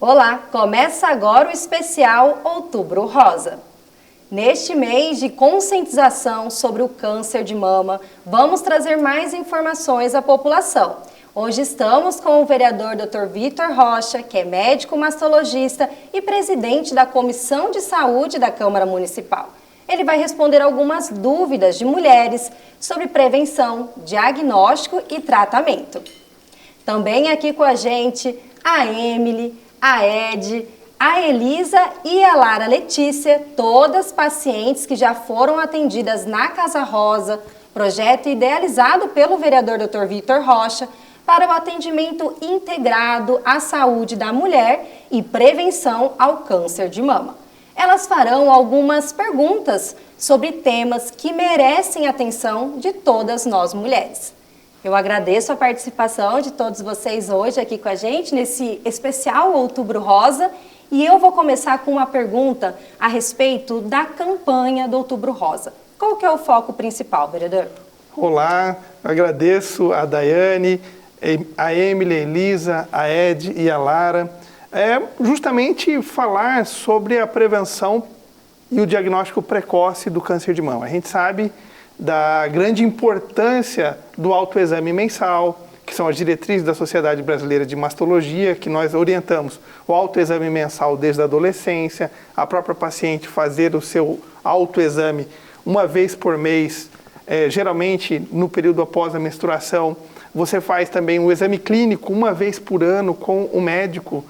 Olá, começa agora o especial Outubro Rosa. Neste mês de conscientização sobre o câncer de mama, vamos trazer mais informações à população. Hoje estamos com o vereador Dr. Vitor Rocha, que é médico mastologista e presidente da Comissão de Saúde da Câmara Municipal. Ele vai responder algumas dúvidas de mulheres sobre prevenção, diagnóstico e tratamento. Também aqui com a gente a Emily, a Ed, a Elisa e a Lara Letícia, todas pacientes que já foram atendidas na Casa Rosa, projeto idealizado pelo vereador Dr. Vitor Rocha para o atendimento integrado à saúde da mulher e prevenção ao câncer de mama. Elas farão algumas perguntas sobre temas que merecem atenção de todas nós mulheres. Eu agradeço a participação de todos vocês hoje aqui com a gente nesse especial Outubro Rosa e eu vou começar com uma pergunta a respeito da campanha do Outubro Rosa. Qual que é o foco principal, vereador? Olá, agradeço a Daiane, a Emily, a Elisa, a Ed e a Lara. É justamente falar sobre a prevenção e o diagnóstico precoce do câncer de mama. A gente sabe da grande importância do autoexame mensal, que são as diretrizes da Sociedade Brasileira de Mastologia, que nós orientamos o autoexame mensal desde a adolescência, a própria paciente fazer o seu autoexame uma vez por mês, geralmente no período após a menstruação. Você faz também o exame clínico uma vez por ano com o médico,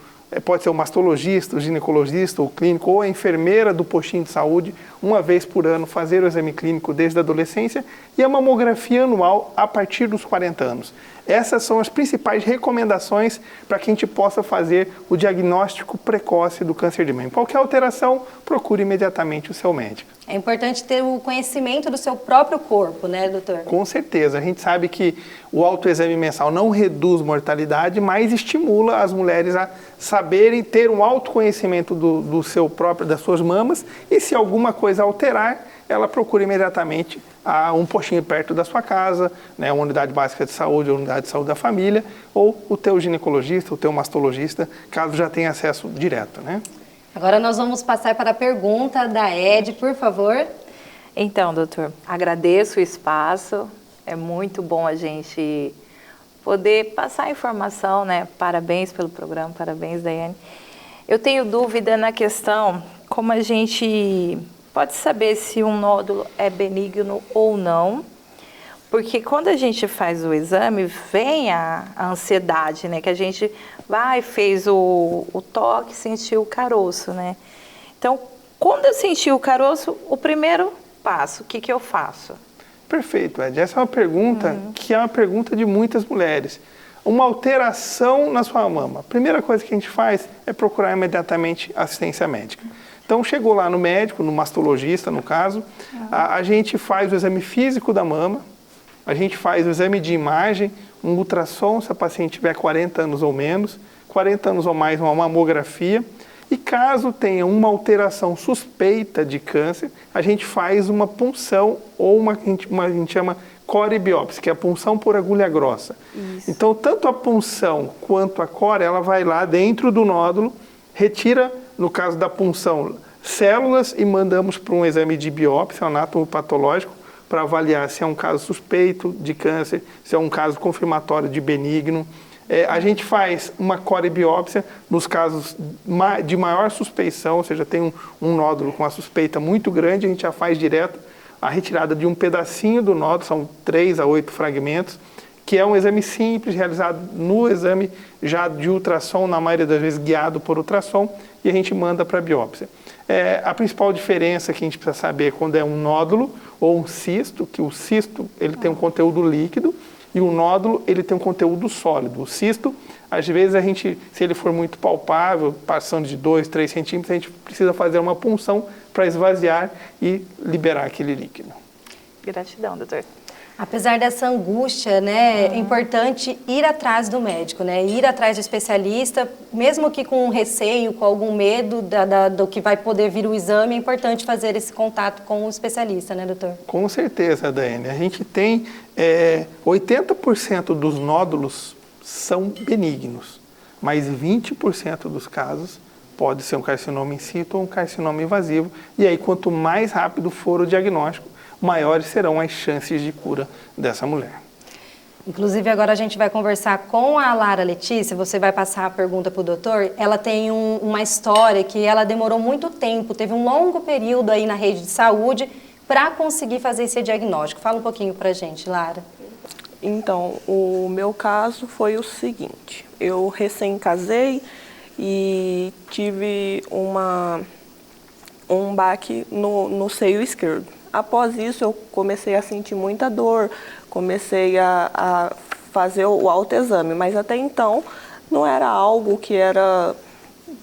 pode ser o mastologista, o ginecologista, o clínico ou a enfermeira do postinho de saúde, uma vez por ano fazer o exame clínico desde a adolescência e a mamografia anual a partir dos 40 anos. Essas são as principais recomendações para que a gente possa fazer o diagnóstico precoce do câncer de mama. Qualquer alteração, procure imediatamente o seu médico. É importante ter o conhecimento do seu próprio corpo, né, doutor? Com certeza. A gente sabe que o autoexame mensal não reduz mortalidade, mas estimula as mulheres a saberem ter um autoconhecimento do seu próprio, das suas mamas e se alguma coisa alterar, ela procura imediatamente um postinho perto da sua casa, né, uma unidade básica de saúde, a unidade de saúde da família, ou o teu ginecologista, o teu mastologista, caso já tenha acesso direto, né? Agora nós vamos passar para a pergunta da Ed, por favor. Então, doutor, agradeço o espaço, é muito bom a gente poder passar a informação, né? Parabéns pelo programa, parabéns, Daiane. Eu tenho dúvida na questão, como a gente pode saber se um nódulo é benigno ou não, porque quando a gente faz o exame, vem a ansiedade, né? Que a gente vai, fez o toque, sentiu o caroço, né? Então, quando eu senti o caroço, o primeiro passo, o que eu faço? Perfeito, Ed. Essa é uma pergunta que é uma pergunta de muitas mulheres. Uma alteração na sua mama. A primeira coisa que a gente faz é procurar imediatamente assistência médica. Então, chegou lá no médico, no mastologista, no caso, a gente faz o exame físico da mama, a gente faz o exame de imagem, um ultrassom, se a paciente tiver 40 anos ou menos, 40 anos ou mais, uma mamografia, e caso tenha uma alteração suspeita de câncer, a gente faz uma punção ou a gente chama corebiópsia, que é a punção por agulha grossa. Isso. Então, tanto a punção quanto a core, ela vai lá dentro do nódulo, retira, no caso da punção, células e mandamos para um exame de biópsia anatomopatológico para avaliar se é um caso suspeito de câncer, se é um caso confirmatório de benigno. A gente faz uma corebiópsia nos casos de maior suspeição, ou seja, tem um nódulo com uma suspeita muito grande, a gente já faz direto a retirada de um pedacinho do nódulo, são 3 a 8 fragmentos, que é um exame simples, realizado no exame já de ultrassom, na maioria das vezes guiado por ultrassom, e a gente manda para a biópsia. A principal diferença que a gente precisa saber é quando é um nódulo ou um cisto, que o cisto ele tem um conteúdo líquido e o nódulo ele tem um conteúdo sólido. O cisto, às vezes, se ele for muito palpável, passando de 2, 3 centímetros, a gente precisa fazer uma punção para esvaziar e liberar aquele líquido. Gratidão, doutor. Apesar dessa angústia, né, é importante ir atrás do médico, né, ir atrás do especialista, mesmo que com receio, com algum medo do que vai poder vir o exame, é importante fazer esse contato com o especialista, né, doutor? Com certeza, Daiane. A gente tem 80% dos nódulos são benignos, mas 20% dos casos pode ser um carcinoma in situ ou um carcinoma invasivo. E aí, quanto mais rápido for o diagnóstico, maiores serão as chances de cura dessa mulher. Inclusive, agora a gente vai conversar com a Lara Letícia, você vai passar a pergunta para o doutor. Ela tem uma história que ela demorou muito tempo, teve um longo período aí na rede de saúde para conseguir fazer esse diagnóstico. Fala um pouquinho para a gente, Lara. Então, o meu caso foi o seguinte, eu recém casei e tive um baque no seio esquerdo. Após isso, eu comecei a sentir muita dor, comecei a fazer o autoexame, mas até então não era algo que era,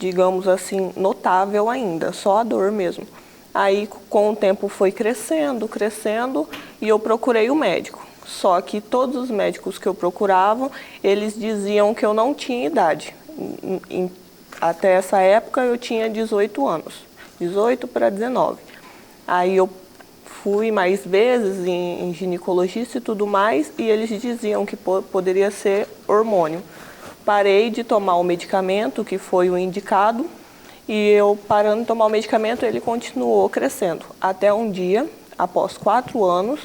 digamos assim, notável ainda, só a dor mesmo. Aí, com o tempo, foi crescendo e eu procurei o médico. Só que todos os médicos que eu procurava, eles diziam que eu não tinha idade. Até essa época eu tinha 18 anos, 18 para 19. Aí eu fui mais vezes em ginecologista e tudo mais, e eles diziam que poderia ser hormônio. Parei de tomar o medicamento, que foi o indicado, e eu parando de tomar o medicamento, ele continuou crescendo. Até um dia, após 4 anos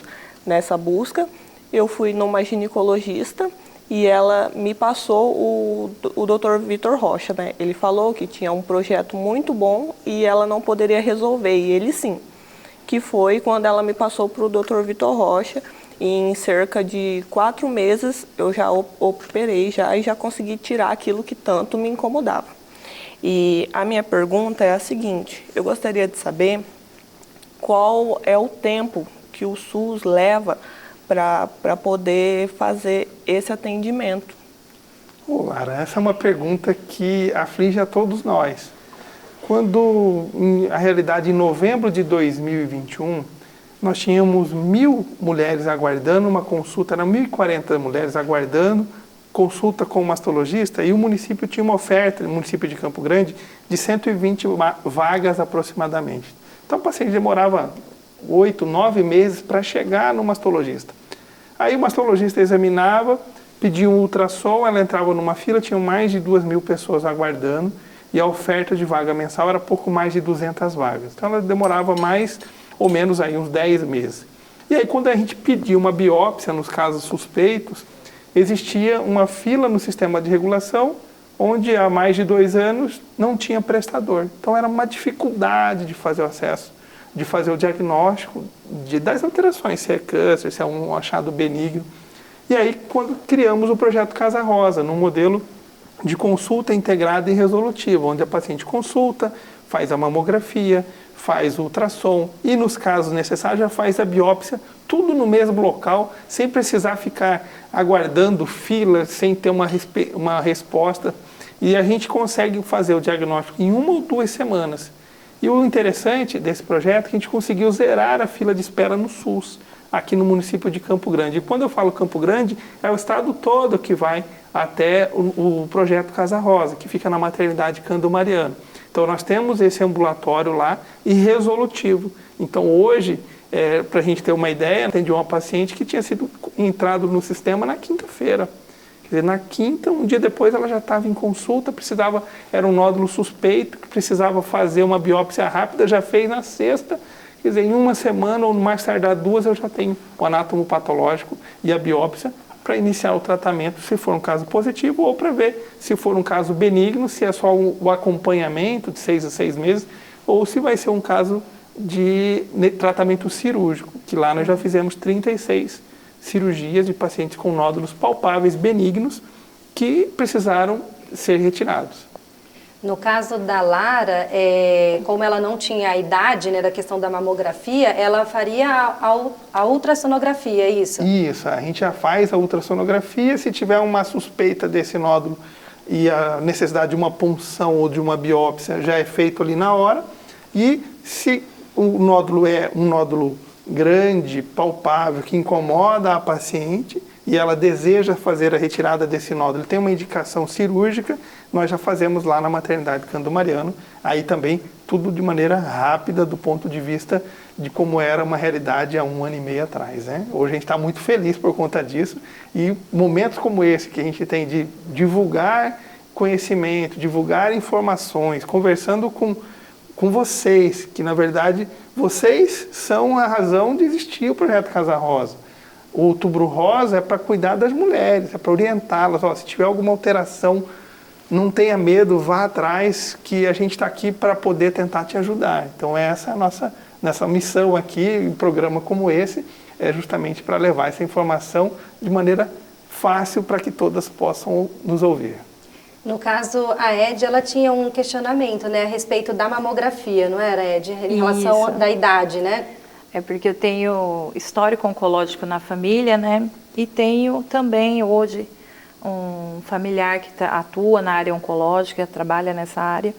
nessa busca, eu fui numa ginecologista e ela me passou o Dr. Vitor Rocha, né? Ele falou que tinha um projeto muito bom e ela não poderia resolver, e ele sim. Que foi quando ela me passou para o Dr. Vitor Rocha, e em cerca de 4 meses eu já operei e já consegui tirar aquilo que tanto me incomodava. E a minha pergunta é a seguinte, eu gostaria de saber qual é o tempo que o SUS leva para poder fazer esse atendimento. Lara, essa é uma pergunta que aflige a todos nós. Quando, a realidade, em novembro de 2021, nós tínhamos 1.000 mulheres aguardando uma consulta, eram 1.040 mulheres aguardando consulta com o mastologista, e o município tinha uma oferta, o município de Campo Grande, de 120 vagas aproximadamente. Então o paciente demorava 8, 9 meses para chegar no mastologista. Aí o mastologista examinava, pedia um ultrassom, ela entrava numa fila, tinham mais de 2.000 pessoas aguardando, e a oferta de vaga mensal era pouco mais de 200 vagas. Então ela demorava mais ou menos aí uns 10 meses. E aí quando a gente pedia uma biópsia nos casos suspeitos, existia uma fila no sistema de regulação, onde há mais de 2 anos não tinha prestador. Então era uma dificuldade de fazer o acesso, de fazer o diagnóstico das alterações, se é câncer, se é um achado benigno. E aí quando criamos o projeto Casa Rosa, num modelo de consulta integrada e resolutiva, onde a paciente consulta, faz a mamografia, faz o ultrassom e, nos casos necessários, já faz a biópsia, tudo no mesmo local, sem precisar ficar aguardando fila, sem ter uma resposta. E a gente consegue fazer o diagnóstico em 1 ou 2 semanas. E o interessante desse projeto é que a gente conseguiu zerar a fila de espera no SUS, aqui no município de Campo Grande. E quando eu falo Campo Grande, é o estado todo que vai até o projeto Casa Rosa, que fica na maternidade Cândido Mariano. Então nós temos esse ambulatório lá e resolutivo. Então hoje, para a gente ter uma ideia, atendi uma paciente que tinha sido entrado no sistema na quinta-feira. Quer dizer, na quinta, um dia depois ela já estava em consulta, era um nódulo suspeito, que precisava fazer uma biópsia rápida, já fez na sexta. Quer dizer, em 1 semana ou mais tardar 2, eu já tenho o anátomo patológico e a biópsia para iniciar o tratamento, se for um caso positivo, ou para ver se for um caso benigno, se é só o acompanhamento de 6 a 6 meses, ou se vai ser um caso de tratamento cirúrgico, que lá nós já fizemos 36 cirurgias de pacientes com nódulos palpáveis benignos que precisaram ser retirados. No caso da Lara, como ela não tinha a idade, né, da questão da mamografia, ela faria a ultrassonografia, é isso? Isso, a gente já faz a ultrassonografia, se tiver uma suspeita desse nódulo e a necessidade de uma punção ou de uma biópsia já é feito ali na hora, e se o nódulo é um nódulo grande, palpável, que incomoda a paciente, e ela deseja fazer a retirada desse nódulo, tem uma indicação cirúrgica, nós já fazemos lá na maternidade Cândido Mariano, aí também tudo de maneira rápida do ponto de vista de como era uma realidade há 1 ano e meio atrás, né? Hoje a gente está muito feliz por conta disso, e momentos como esse que a gente tem de divulgar conhecimento, divulgar informações, conversando com vocês, que na verdade vocês são a razão de existir o Projeto Casa Rosa. O Outubro Rosa é para cuidar das mulheres, é para orientá-las. Se tiver alguma alteração, não tenha medo, vá atrás, que a gente está aqui para poder tentar te ajudar. Então essa é a nossa missão aqui, em um programa como esse, é justamente para levar essa informação de maneira fácil para que todas possam nos ouvir. No caso, a Ed, ela tinha um questionamento, né, a respeito da mamografia, não era, Ed? Em relação da idade, né? É porque eu tenho histórico oncológico na família, né? E tenho também hoje um familiar que atua na área oncológica, trabalha nessa área.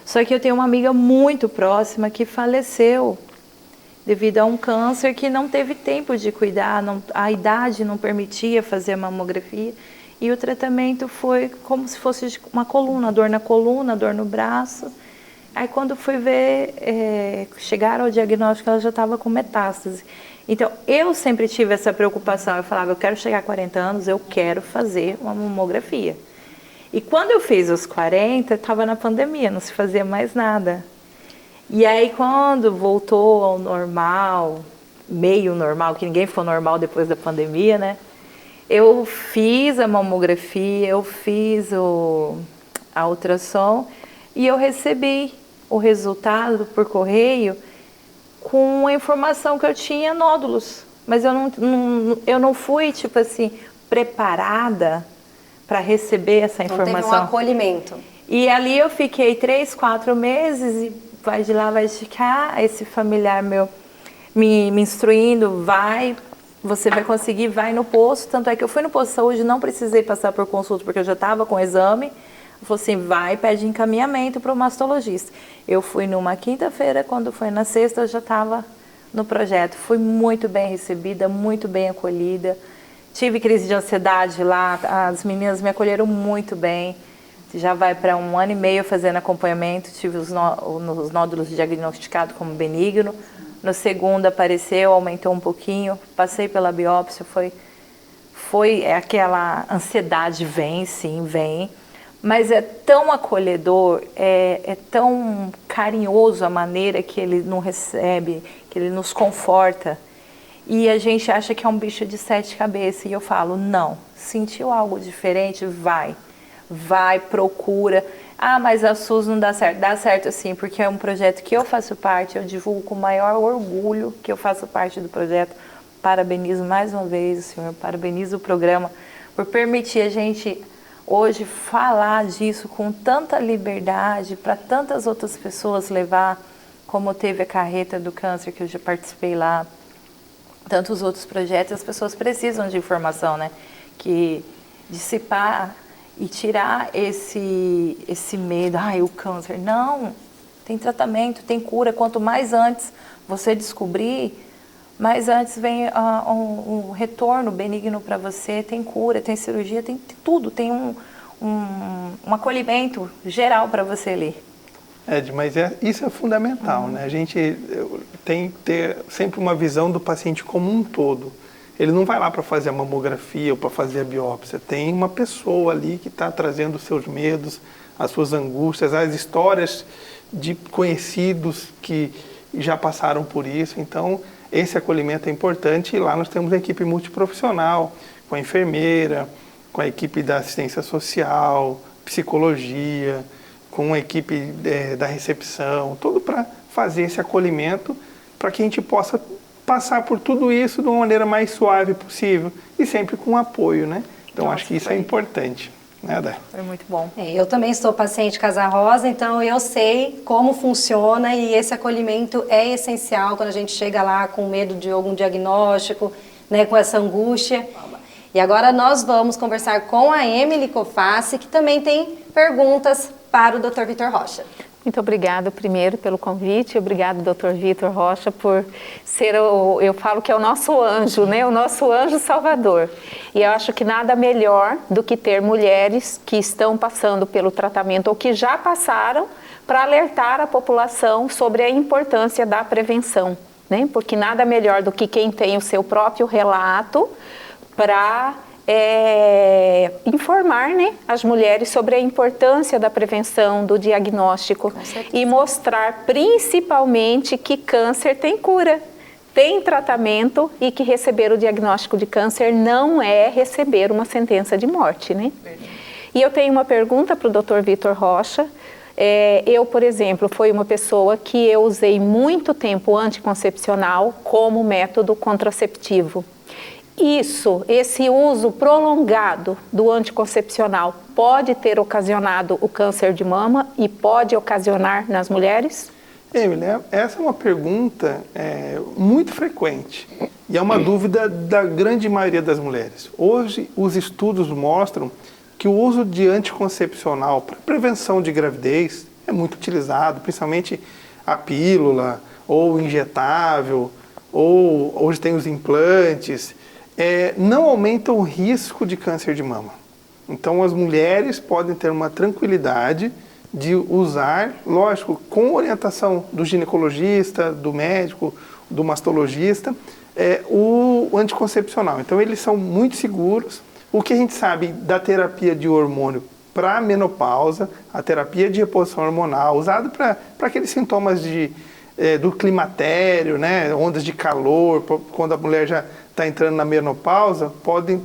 Só que eu tenho uma amiga muito próxima que faleceu devido a um câncer que não teve tempo de cuidar, a idade não permitia fazer a mamografia. E o tratamento foi como se fosse uma coluna, dor na coluna, dor no braço. Aí quando fui ver, chegaram ao diagnóstico, ela já estava com metástase. Então, eu sempre tive essa preocupação. Eu falava, eu quero chegar a 40 anos, eu quero fazer uma mamografia. E quando eu fiz os 40, estava na pandemia, não se fazia mais nada. E aí, quando voltou ao normal, meio normal, que ninguém ficou normal depois da pandemia, né? Eu fiz a mamografia, eu fiz a ultrassom e eu recebi o resultado por correio com a informação que eu tinha nódulos. Mas eu não fui, tipo assim, preparada para receber essa informação. Não teve um acolhimento. E ali eu fiquei 3, 4 meses e vai de lá, vai de cá, esse familiar meu me instruindo, você vai conseguir, vai no posto. Tanto é que eu fui no posto de saúde, não precisei passar por consulta, porque eu já estava com o exame. Eu falei assim, vai, pede encaminhamento para o mastologista. Eu fui numa quinta-feira, quando foi na sexta, eu já estava no projeto. Fui muito bem recebida, muito bem acolhida. Tive crise de ansiedade lá, as meninas me acolheram muito bem. Já vai para 1 ano e meio fazendo acompanhamento, tive os nódulos diagnosticados como benigno. No segundo apareceu, aumentou um pouquinho, passei pela biópsia, foi aquela ansiedade, vem, sim, vem. Mas é tão acolhedor, é tão carinhoso a maneira que ele nos recebe, que ele nos conforta. E a gente acha que é um bicho de 7 cabeças. E eu falo, não, sentiu algo diferente, vai, procura. Ah, mas a SUS não dá certo. Dá certo sim, porque é um projeto que eu faço parte, eu divulgo com o maior orgulho que eu faço parte do projeto. Parabenizo mais uma vez o senhor, parabenizo o programa por permitir a gente hoje falar disso com tanta liberdade para tantas outras pessoas levar, como teve a carreta do câncer que eu já participei lá, tantos outros projetos. As pessoas precisam de informação, né? Que dissipar e tirar esse medo, o câncer. Não, tem tratamento, tem cura. Quanto mais antes você descobrir, mais antes vem um retorno benigno para você. Tem cura, tem cirurgia, tem tudo. Tem um acolhimento geral para você ali. Ed, mas isso é fundamental, né? A gente tem que ter sempre uma visão do paciente como um todo. Ele não vai lá para fazer a mamografia ou para fazer a biópsia. Tem uma pessoa ali que está trazendo os seus medos, as suas angústias, as histórias de conhecidos que já passaram por isso. Então, esse acolhimento é importante. E lá nós temos a equipe multiprofissional, com a enfermeira, com a equipe da assistência social, psicologia, com a equipe da recepção, tudo para fazer esse acolhimento, para que a gente possa passar por tudo isso de uma maneira mais suave possível e sempre com apoio, né? Então, acho que isso é importante, né, Day? Foi muito bom. Eu também sou paciente Casa Rosa, então eu sei como funciona e esse acolhimento é essencial quando a gente chega lá com medo de algum diagnóstico, né, com essa angústia. E agora nós vamos conversar com a Emily Coface, que também tem perguntas para o Dr. Vitor Rocha. Muito obrigada, primeiro, pelo convite. Obrigado, Dr. Vitor Rocha, por ser eu falo que é o nosso anjo, né? O nosso anjo salvador. E eu acho que nada melhor do que ter mulheres que estão passando pelo tratamento ou que já passaram para alertar a população sobre a importância da prevenção, né? Porque nada melhor do que quem tem o seu próprio relato para informar, né, as mulheres sobre a importância da prevenção, do diagnóstico e mostrar principalmente que câncer tem cura, tem tratamento e que receber o diagnóstico de câncer não é receber uma sentença de morte, né? E eu tenho uma pergunta para o Dr. Vitor Rocha. Eu, por exemplo, fui uma pessoa que eu usei muito tempo anticoncepcional como método contraceptivo. Esse uso prolongado do anticoncepcional pode ter ocasionado o câncer de mama e pode ocasionar nas mulheres? Emily, essa é uma pergunta muito frequente e é uma dúvida da grande maioria das mulheres. Hoje, os estudos mostram que o uso de anticoncepcional para prevenção de gravidez é muito utilizado, principalmente a pílula ou injetável, ou hoje tem os implantes, não aumenta o risco de câncer de mama. Então as mulheres podem ter uma tranquilidade de usar, lógico, com orientação do ginecologista, do médico, do mastologista, o anticoncepcional. Então eles são muito seguros. O que a gente sabe da terapia de hormônio para a menopausa, a terapia de reposição hormonal, usada para aqueles sintomas do climatério, né, ondas de calor, quando a mulher já está entrando na menopausa,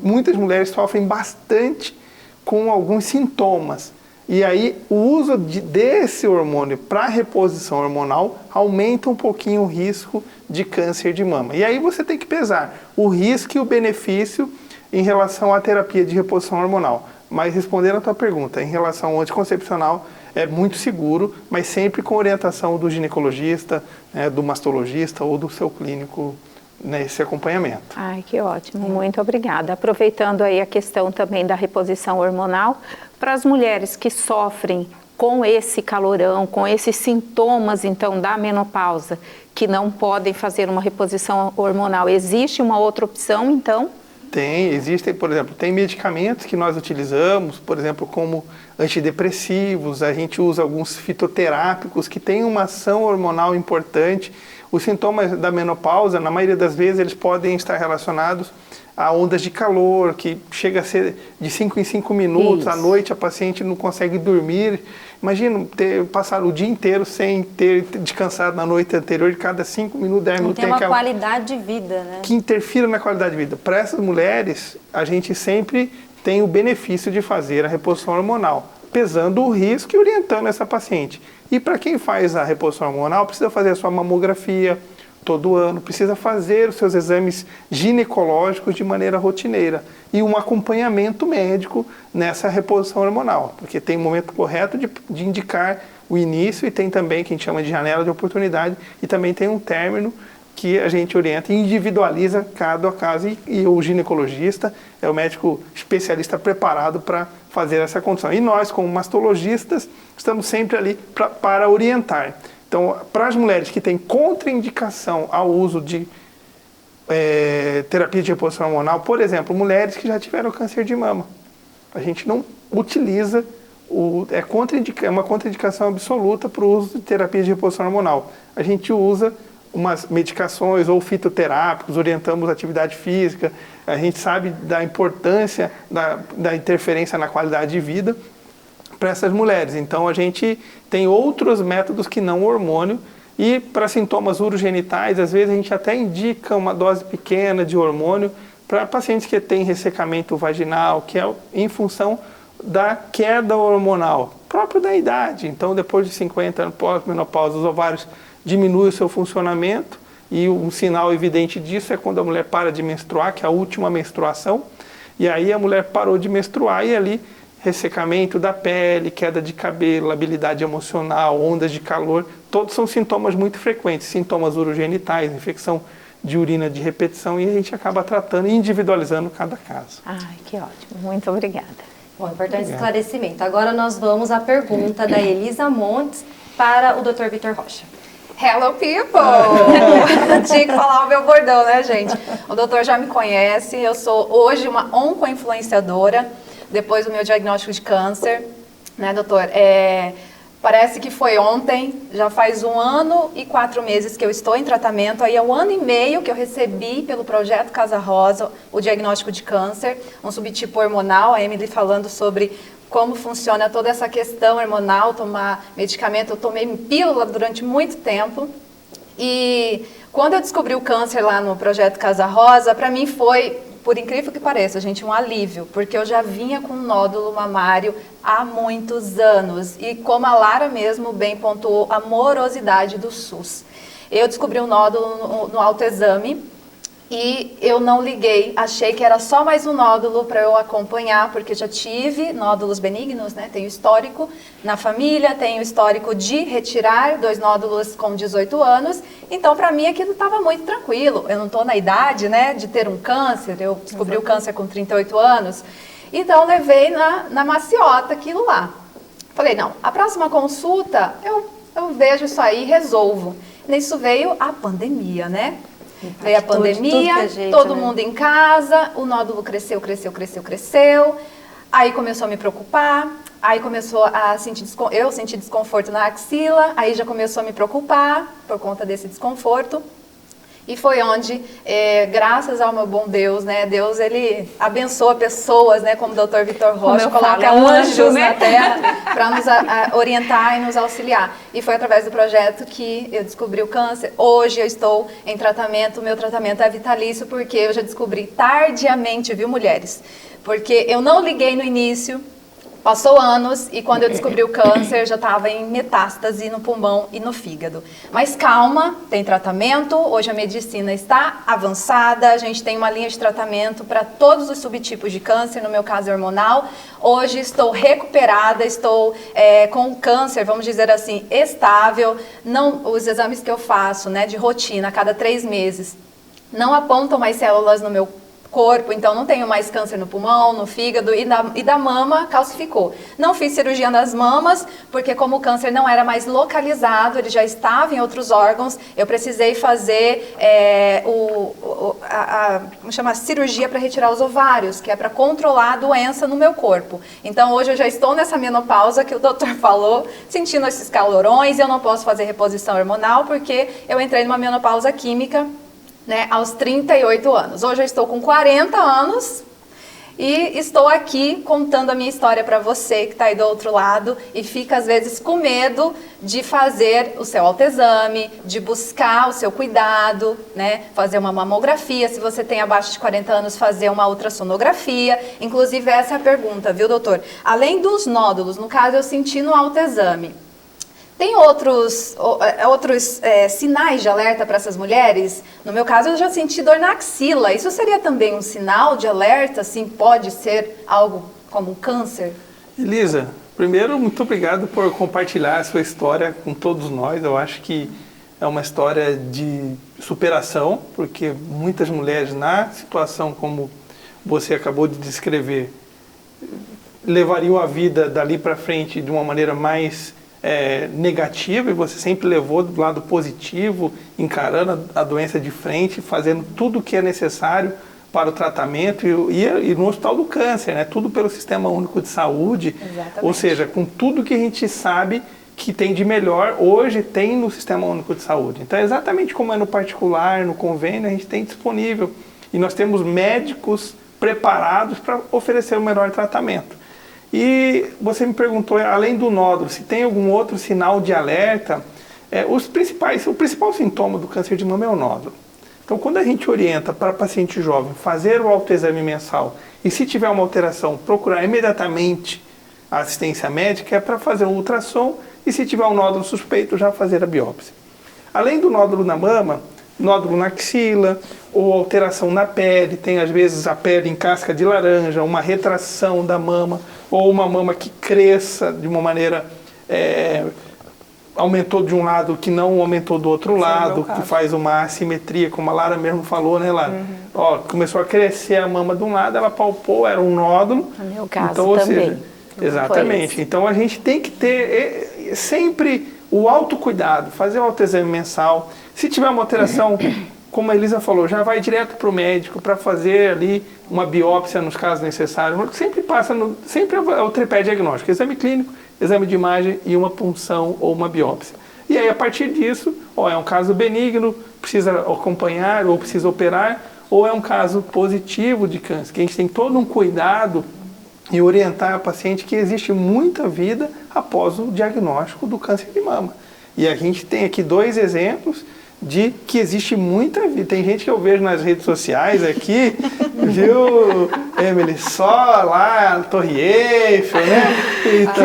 muitas mulheres sofrem bastante com alguns sintomas. E aí o uso desse hormônio para reposição hormonal aumenta um pouquinho o risco de câncer de mama. E aí você tem que pesar o risco e o benefício em relação à terapia de reposição hormonal. Mas respondendo a tua pergunta, em relação ao anticoncepcional, é muito seguro, mas sempre com orientação do ginecologista, do mastologista ou do seu clínico nesse acompanhamento. Ai, que ótimo, muito obrigada. Aproveitando aí a questão também da reposição hormonal, para as mulheres que sofrem com esse calorão, com esses sintomas então da menopausa, que não podem fazer uma reposição hormonal, existe uma outra opção então? Existem, por exemplo, tem medicamentos que nós utilizamos, por exemplo, como antidepressivos, a gente usa alguns fitoterápicos que têm uma ação hormonal importante. Os sintomas da menopausa, na maioria das vezes, eles podem estar relacionados a ondas de calor, que chega a ser de 5 em 5 minutos. À noite a paciente não consegue dormir. Imagina passar o dia inteiro sem ter descansado na noite anterior, de cada 5 minutos, 10 minutos. Não tem uma qualidade de vida, né? Que interfira na qualidade de vida. Para essas mulheres, a gente sempre tem o benefício de fazer a reposição hormonal, pesando o risco e orientando essa paciente. E para quem faz a reposição hormonal, precisa fazer a sua mamografia todo ano, precisa fazer os seus exames ginecológicos de maneira rotineira e um acompanhamento médico nessa reposição hormonal, porque tem um momento correto de indicar o início e tem também que a gente chama de janela de oportunidade e também tem um término que a gente orienta e individualiza cada caso e o ginecologista é o médico especialista preparado para fazer essa condução. E nós, como mastologistas, estamos sempre ali para orientar. Então, para as mulheres que têm contraindicação ao uso de terapia de reposição hormonal, por exemplo, mulheres que já tiveram câncer de mama, a gente não utiliza, é uma contraindicação absoluta para o uso de terapia de reposição hormonal. A gente usa umas medicações ou fitoterápicos, orientamos atividade física, a gente sabe da importância da interferência na qualidade de vida para essas mulheres. Então a gente tem outros métodos que não o hormônio e para sintomas urogenitais, às vezes a gente até indica uma dose pequena de hormônio para pacientes que têm ressecamento vaginal, que é em função da queda hormonal, próprio da idade. Então depois de 50 anos pós-menopausa, os ovários diminuem o seu funcionamento e um sinal evidente disso é quando a mulher para de menstruar, que é a última menstruação, e aí a mulher parou de menstruar e ali ressecamento da pele, queda de cabelo, labilidade emocional, ondas de calor, todos são sintomas muito frequentes, sintomas urogenitais, infecção de urina de repetição, e a gente acaba tratando e individualizando cada caso. Ai, que ótimo. Muito obrigada. Bom, importante esclarecimento. Agora nós vamos à pergunta da Elisa Montes para o Dr. Vitor Rocha. Hello, people! Tinha que falar o meu bordão, né, gente? O doutor já me conhece, eu sou hoje uma oncoinfluenciadora, depois do meu diagnóstico de câncer, né, doutor? Parece que foi ontem, já faz 1 ano e 4 meses que eu estou em tratamento. Aí é 1 ano e meio que eu recebi pelo projeto Casa Rosa o diagnóstico de câncer, um subtipo hormonal. A Emily falando sobre como funciona toda essa questão hormonal, tomar medicamento. Eu tomei pílula durante muito tempo. E quando eu descobri o câncer lá no projeto Casa Rosa, para mim foi, por incrível que pareça, gente, um alívio, porque eu já vinha com um nódulo mamário há muitos anos. E como a Lara mesmo bem pontuou, a morosidade do SUS. Eu descobri um nódulo no autoexame e eu não liguei, achei que era só mais um nódulo para eu acompanhar, porque já tive nódulos benignos, né? Tenho histórico na família, tenho histórico de retirar 2 nódulos com 18 anos, então para mim aquilo estava muito tranquilo. Eu não estou na idade, né, de ter um câncer, eu descobri o câncer com 38 anos, então levei na maciota aquilo lá. Falei, não, a próxima consulta eu vejo isso aí e resolvo. Nisso veio a pandemia, né? Veio a pandemia, todo mundo em casa, o nódulo cresceu. Aí começou a me preocupar, aí começou a eu senti desconforto na axila, aí já começou a me preocupar por conta desse desconforto. E foi onde, graças ao meu bom Deus, né, Deus ele abençoa pessoas, né, como o Dr. Vitor Rocha, coloca anjos na terra para nos orientar e nos auxiliar. E foi através do projeto que eu descobri o câncer. Hoje eu estou em tratamento, o meu tratamento é vitalício, porque eu já descobri tardiamente, viu, mulheres? Porque eu não liguei no início. Passou anos e quando eu descobri o câncer já estava em metástase no pulmão e no fígado. Mas calma, tem tratamento, hoje a medicina está avançada, a gente tem uma linha de tratamento para todos os subtipos de câncer, no meu caso hormonal. Hoje estou recuperada, estou com o câncer, vamos dizer assim, estável. Os exames que eu faço, né, de rotina, a cada 3 meses, não apontam mais células no meu corpo, então não tenho mais câncer no pulmão, no fígado e da mama calcificou. Não fiz cirurgia nas mamas, porque como o câncer não era mais localizado, ele já estava em outros órgãos, eu precisei fazer vamos chamar, cirurgia para retirar os ovários, que é para controlar a doença no meu corpo. Então hoje eu já estou nessa menopausa que o doutor falou, sentindo esses calorões, eu não posso fazer reposição hormonal, porque eu entrei numa menopausa química, né, aos 38 anos. Hoje eu estou com 40 anos e estou aqui contando a minha história para você que está aí do outro lado e fica às vezes com medo de fazer o seu autoexame, de buscar o seu cuidado, né, fazer uma mamografia, se você tem abaixo de 40 anos, fazer uma ultrassonografia. Inclusive essa é a pergunta, viu, doutor? Além dos nódulos, no caso eu senti no autoexame, tem outros sinais de alerta para essas mulheres? No meu caso, eu já senti dor na axila. Isso seria também um sinal de alerta? Assim, pode ser algo como um câncer? Elisa, primeiro, muito obrigado por compartilhar a sua história com todos nós. Eu acho que é uma história de superação, porque muitas mulheres, na situação como você acabou de descrever, levariam a vida dali para frente de uma maneira mais negativa, e você sempre levou do lado positivo, encarando a doença de frente, fazendo tudo o que é necessário para o tratamento e no Hospital do Câncer, né? Tudo pelo Sistema Único de Saúde. Exatamente. Ou seja, com tudo que a gente sabe que tem de melhor, hoje tem no Sistema Único de Saúde. Então, exatamente como é no particular, no convênio, a gente tem disponível. E nós temos médicos preparados para oferecer o melhor tratamento. E você me perguntou, além do nódulo, se tem algum outro sinal de alerta. O principal sintoma do câncer de mama é o nódulo. Então, quando a gente orienta para paciente jovem fazer o autoexame mensal e se tiver uma alteração, procurar imediatamente a assistência médica, é para fazer um ultrassom e se tiver um nódulo suspeito, já fazer a biópsia. Além do nódulo na mama, nódulo na axila ou alteração na pele, tem às vezes a pele em casca de laranja, uma retração da mama, ou uma mama que cresça de uma maneira, aumentou de um lado que não aumentou do outro lado, que faz uma assimetria, como a Lara mesmo falou, né, Lara? Uhum. Ó, começou a crescer a mama de um lado, ela palpou, era um nódulo. No meu caso então, ou também. Seja, exatamente. Então a gente tem que ter sempre o autocuidado, fazer o autoexame mensal. Se tiver uma alteração, como a Elisa falou, já vai direto para o médico para fazer ali uma biópsia nos casos necessários. Sempre passa, sempre é o tripé diagnóstico, exame clínico, exame de imagem e uma punção ou uma biópsia. E aí, a partir disso, ou é um caso benigno, precisa acompanhar ou precisa operar, ou é um caso positivo de câncer, que a gente tem todo um cuidado e orientar a paciente que existe muita vida após o diagnóstico do câncer de mama. E a gente tem aqui 2 exemplos de que existe muita vida. Tem gente que eu vejo nas redes sociais aqui, viu, Emily, só lá, Torre Eiffel, né? Então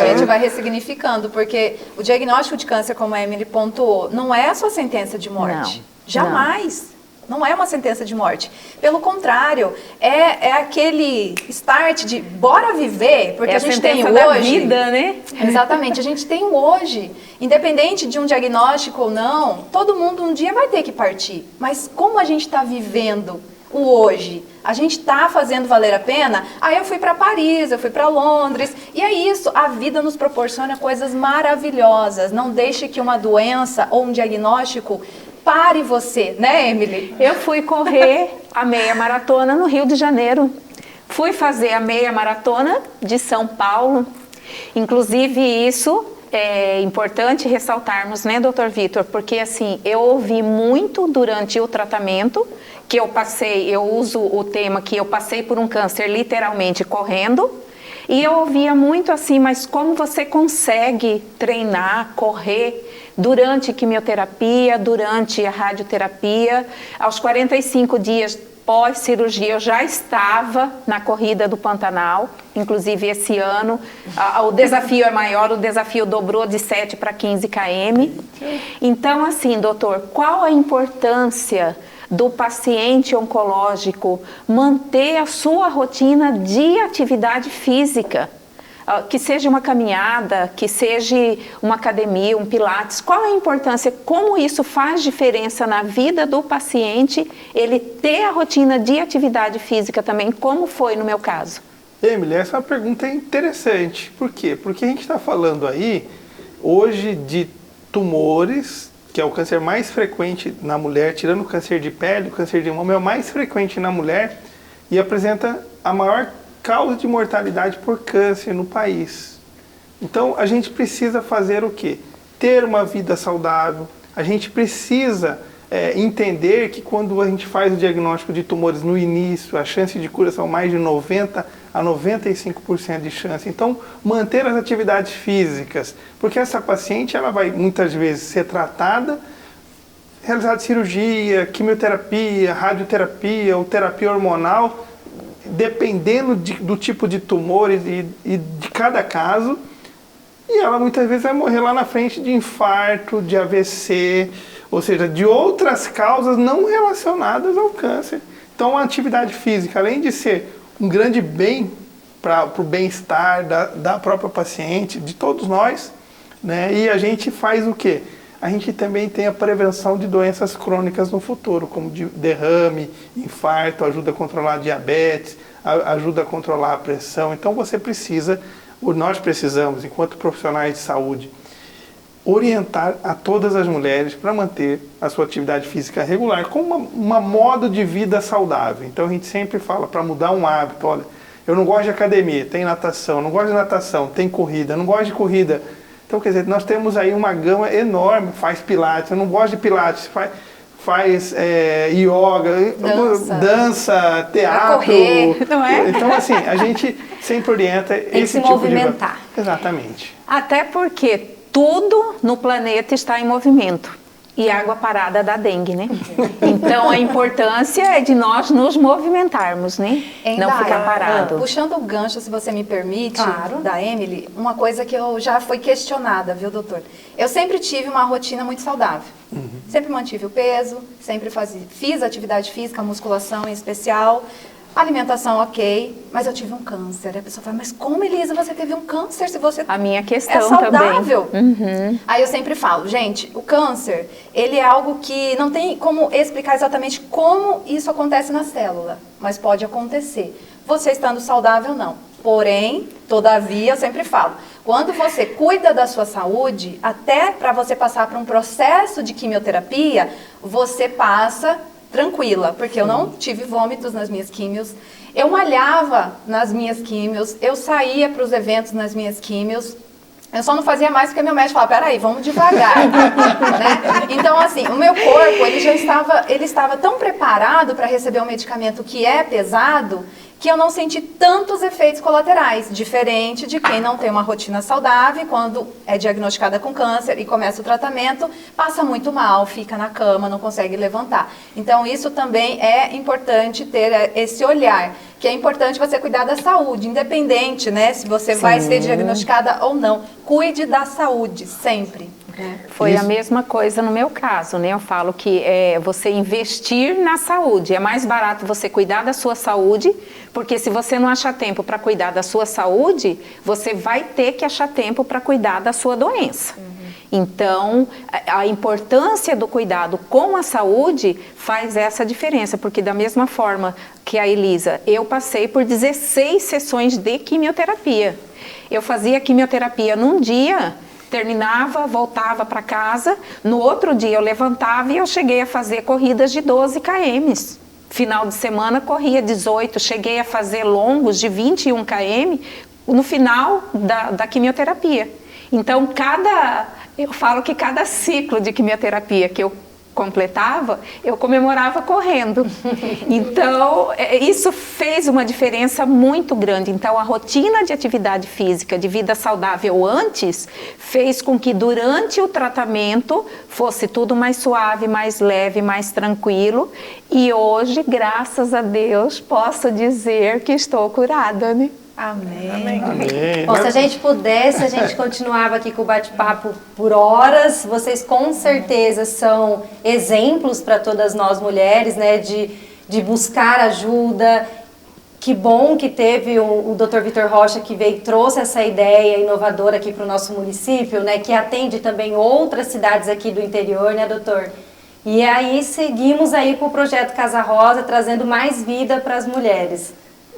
a gente vai ressignificando, porque o diagnóstico de câncer, como a Emily pontuou, não é a sua sentença de morte. Não. Jamais. Não é uma sentença de morte. Pelo contrário, é aquele start de bora viver, porque a gente tem da hoje. Vida, né? Exatamente, a gente tem hoje. Independente de um diagnóstico ou não, todo mundo um dia vai ter que partir. Mas como a gente está vivendo o hoje? A gente está fazendo valer a pena? Aí eu fui para Paris, eu fui para Londres, e é isso, a vida nos proporciona coisas maravilhosas. Não deixe que uma doença ou um diagnóstico pare você, né, Emily? Eu fui correr a meia maratona no Rio de Janeiro. Fui fazer a meia maratona de São Paulo. Inclusive, isso é importante ressaltarmos, né, doutor Vitor? Porque, assim, eu ouvi muito durante o tratamento, que eu uso o tema que eu passei por um câncer literalmente correndo, e eu ouvia muito assim, mas como você consegue treinar, correr durante quimioterapia, durante a radioterapia? Aos 45 dias pós-cirurgia eu já estava na corrida do Pantanal, inclusive esse ano o desafio é maior, o desafio dobrou de 7 para 15 km. Então, assim, doutor, qual a importância do paciente oncológico manter a sua rotina de atividade física? Que seja uma caminhada, que seja uma academia, um pilates, qual a importância, como isso faz diferença na vida do paciente, ele ter a rotina de atividade física também, como foi no meu caso? Emily, essa pergunta é interessante. Por quê? Porque a gente está falando aí, hoje, de tumores, que é o câncer mais frequente na mulher, tirando o câncer de pele, o câncer de mama é o mais frequente na mulher e apresenta a maior causa de mortalidade por câncer no país. Então, a gente precisa fazer o quê? Ter uma vida saudável. A gente precisa entender que quando a gente faz o diagnóstico de tumores no início, a chance de cura são mais de 90% a 95% de chance. Então, manter as atividades físicas, porque essa paciente ela vai muitas vezes ser tratada, realizar cirurgia, quimioterapia, radioterapia ou terapia hormonal, dependendo do tipo de tumor e de cada caso, e ela muitas vezes vai morrer lá na frente de infarto, de AVC, ou seja, de outras causas não relacionadas ao câncer. Então, a atividade física, além de ser um grande bem para o bem-estar da própria paciente, de todos nós, né? E a gente faz o quê? A gente também tem a prevenção de doenças crônicas no futuro, como derrame, infarto, ajuda a controlar a diabetes, ajuda a controlar a pressão. Então nós precisamos, enquanto profissionais de saúde, orientar a todas as mulheres para manter a sua atividade física regular, com uma modo de vida saudável. Então a gente sempre fala para mudar um hábito, olha, eu não gosto de academia, tem natação, não gosto de natação, tem corrida, não gosto de corrida. Então, quer dizer, nós temos aí uma gama enorme, faz pilates, eu não gosto de pilates, faz yoga, dança, teatro. Correr, não é? Então, assim, a gente sempre orienta esse tipo movimentar. de... Exatamente. Até porque tudo no planeta está em movimento. E água parada dá dengue, né? Então, a importância é de nós nos movimentarmos, né? Não ficar parado. Puxando o gancho, se você me permite, Claro. da Emily, uma coisa que eu já fui questionada, viu, doutor? Eu sempre tive uma rotina muito saudável. Sempre mantive o peso, sempre fiz atividade física, musculação em especial. Alimentação ok, mas eu tive um câncer. A pessoa fala, mas como, Elisa, você teve um câncer se você A minha é questão saudável? também. Aí eu sempre falo, gente, o câncer, ele é algo que não tem como explicar exatamente como isso acontece na célula, mas pode acontecer. Você estando saudável, não. Porém, todavia, eu sempre falo, quando você cuida da sua saúde, até para você passar por um processo de quimioterapia, você passa tranquila, porque eu não tive vômitos nas minhas químios, Eu malhava nas minhas químios, eu saía para os eventos nas minhas químios. Eu só não fazia mais porque meu médico falava, peraí, vamos devagar, né? Então, assim, o meu corpo, ele estava tão preparado para receber um medicamento que é pesado, que eu não senti tantos efeitos colaterais, diferente de quem não tem uma rotina saudável, quando é diagnosticada com câncer e começa o tratamento, passa muito mal, fica na cama, não consegue levantar. Então, isso também é importante ter esse olhar, que é importante você cuidar da saúde, independente, né, se você vai ser diagnosticada ou não. Cuide da saúde, sempre. Foi a mesma coisa no meu caso, né? Eu falo que é você investir na saúde. É mais barato você cuidar da sua saúde, porque se você não achar tempo para cuidar da sua saúde, você vai ter que achar tempo para cuidar da sua doença. Então, a importância do cuidado com a saúde faz essa diferença, porque da mesma forma que a Elisa, eu passei por 16 sessões de quimioterapia. Eu fazia quimioterapia num dia, terminava, voltava para casa, no outro dia eu levantava e eu cheguei a fazer corridas de 12 km. Final de semana corria 18, cheguei a fazer longos de 21 km no final da quimioterapia. Então, eu falo que cada ciclo de quimioterapia que eu completava, eu comemorava correndo. Então, isso fez uma diferença muito grande. Então, a rotina de atividade física, de vida saudável antes, fez com que durante o tratamento fosse tudo mais suave, mais leve, mais tranquilo. E hoje, graças a Deus, posso dizer que estou curada, né? Amém. Amém. Bom, se a gente pudesse, a gente continuava aqui com o bate-papo por horas. Vocês com certeza são exemplos para todas nós mulheres, né, de buscar ajuda. Que bom que teve o Dr. Vitor Rocha que veio e trouxe essa ideia inovadora aqui para o nosso município, né, que atende também outras cidades aqui do interior, né, doutor? E aí seguimos aí com o projeto Casa Rosa, trazendo mais vida para as mulheres.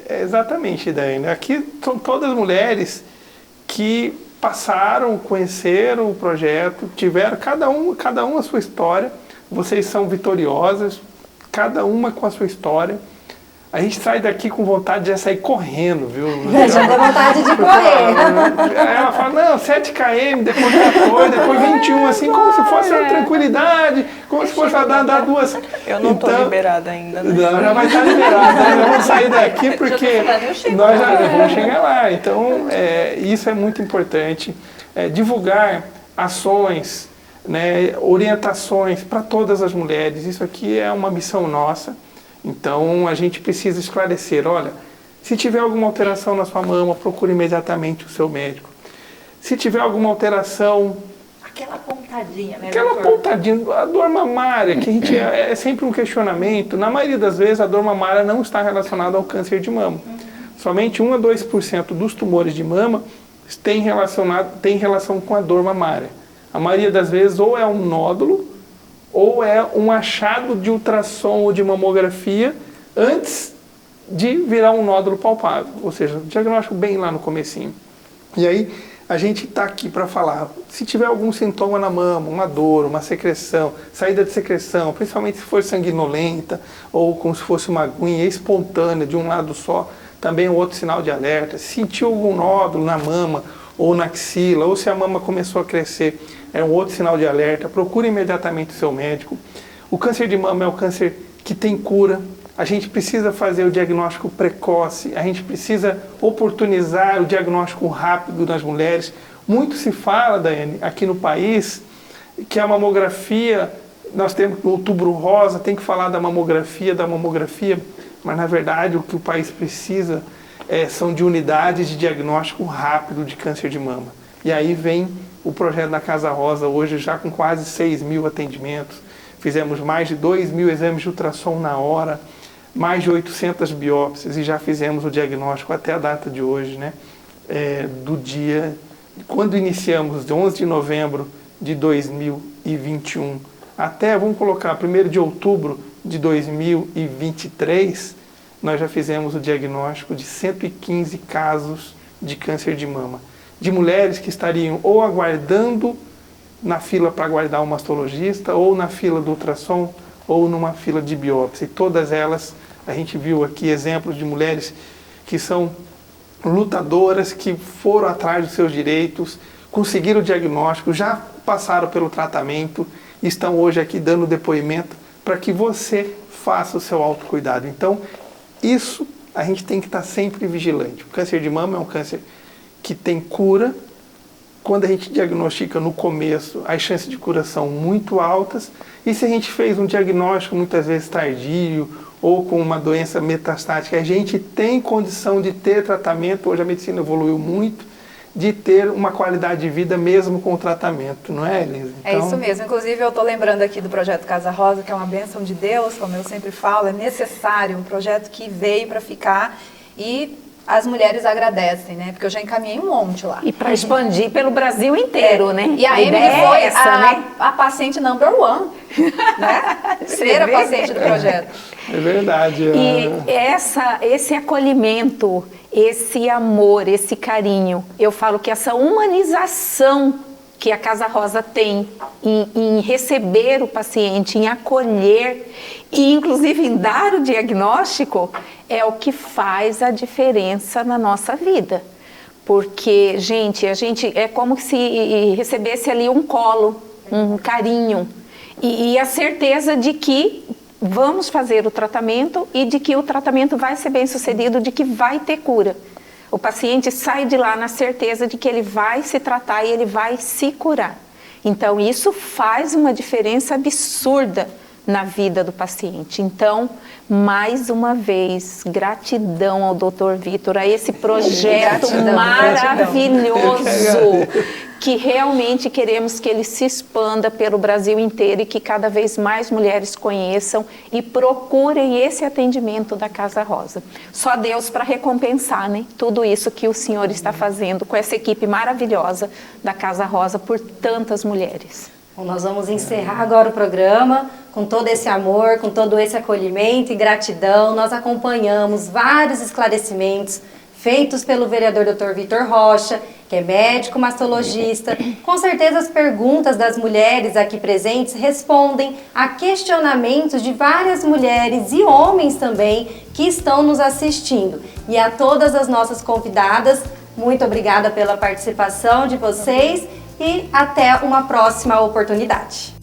Exatamente, Daiane. Aqui são todas mulheres que passaram, conheceram o projeto, tiveram cada uma a sua história. Vocês são vitoriosas, cada uma com a sua história. A gente sai daqui com vontade de sair correndo, viu? Já dá vontade de correr. Ela fala, não, 7 km, depois 14, depois 21, assim, como se fosse uma tranquilidade, como se fosse andar 2. Eu não estou liberada ainda, né? Não, já vai estar liberada. Nós vamos sair daqui porque nós já vamos chegar lá. Então, isso é muito importante. Divulgar ações, né, orientações para todas as mulheres. Isso aqui é uma missão nossa. Então, a gente precisa esclarecer, olha, se tiver alguma alteração na sua mama, procure imediatamente o seu médico. Se tiver alguma alteração... Aquela pontadinha, né, Aquela pontadinha, a dor mamária, que a gente é sempre um questionamento. Na maioria das vezes, a dor mamária não está relacionada ao câncer de mama. Somente 1 a 2% dos tumores de mama tem relação com a dor mamária. A maioria das vezes, ou é um nódulo, ou é um achado de ultrassom ou de mamografia antes de virar um nódulo palpável, ou seja, diagnóstico bem lá no comecinho. E aí a gente está aqui para falar, se tiver algum sintoma na mama, uma dor, uma secreção, saída de secreção, principalmente se for sanguinolenta ou como se fosse uma aguinha espontânea de um lado só, também é um outro sinal de alerta. Se sentiu algum nódulo na mama ou na axila, ou se a mama começou a crescer, é um outro sinal de alerta, procure imediatamente o seu médico. O câncer de mama é um câncer que tem cura, a gente precisa fazer o diagnóstico precoce, a gente precisa oportunizar o diagnóstico rápido nas mulheres. Muito se fala, Daiane, aqui no país, que a mamografia, nós temos o Outubro Rosa, tem que falar da mamografia, mas na verdade o que o país precisa são de unidades de diagnóstico rápido de câncer de mama. E aí vem o projeto da Casa Rosa, hoje já com quase 6.000 atendimentos, fizemos mais de 2.000 exames de ultrassom na hora, mais de 800 biópsias e já fizemos o diagnóstico até a data de hoje, né? Do dia, quando iniciamos, de 11 de novembro de 2021, até, vamos colocar, 1º de outubro de 2023, nós já fizemos o diagnóstico de 115 casos de câncer de mama, de mulheres que estariam ou aguardando na fila para aguardar um mastologista, ou na fila do ultrassom, ou numa fila de biópsia. E todas elas A gente viu aqui exemplos de mulheres que são lutadoras, que foram atrás dos seus direitos, conseguiram o diagnóstico, já passaram pelo tratamento, estão hoje aqui dando depoimento para que você faça o seu autocuidado. Então, isso a gente tem que estar sempre vigilante. O câncer de mama é um câncer que tem cura. Quando a gente diagnostica no começo, as chances de cura são muito altas. E se a gente fez um diagnóstico muitas vezes tardio ou com uma doença metastática, a gente tem condição de ter tratamento. Hoje a medicina evoluiu muito, de ter uma qualidade de vida mesmo com o tratamento, não é, Elisa? Então, é isso mesmo. Inclusive, eu estou lembrando aqui do projeto Casa Rosa, que é uma bênção de Deus, como eu sempre falo, é necessário, um projeto que veio para ficar e as mulheres agradecem, né? Porque eu já encaminhei um monte lá. E para expandir pelo Brasil inteiro, né? E a Emily ideia foi é essa, né? a paciente number one, né? Primeira paciente do projeto. é verdade. E esse acolhimento, esse amor, esse carinho, eu falo que essa humanização que a Casa Rosa tem em receber o paciente, em acolher e inclusive em dar o diagnóstico, é o que faz a diferença na nossa vida. Porque, gente, a gente é como se recebesse ali um colo, um carinho e a certeza de que vamos fazer o tratamento e de que o tratamento vai ser bem sucedido, de que vai ter cura. O paciente sai de lá na certeza de que ele vai se tratar e ele vai se curar. Então, isso faz uma diferença absurda na vida do paciente. Então, mais uma vez, gratidão ao Dr. Vitor, a esse projeto maravilhoso, que realmente queremos que ele se expanda pelo Brasil inteiro e que cada vez mais mulheres conheçam e procurem esse atendimento da Casa Rosa. Só Deus para recompensar, né? Tudo isso que o senhor está fazendo com essa equipe maravilhosa da Casa Rosa por tantas mulheres. Bom, nós vamos encerrar agora o programa com todo esse amor, com todo esse acolhimento e gratidão. Nós acompanhamos vários esclarecimentos feitos pelo vereador Dr. Vitor Rocha, que é médico mastologista. Com certeza as perguntas das mulheres aqui presentes respondem a questionamentos de várias mulheres e homens também que estão nos assistindo. E a todas as nossas convidadas, muito obrigada pela participação de vocês e até uma próxima oportunidade.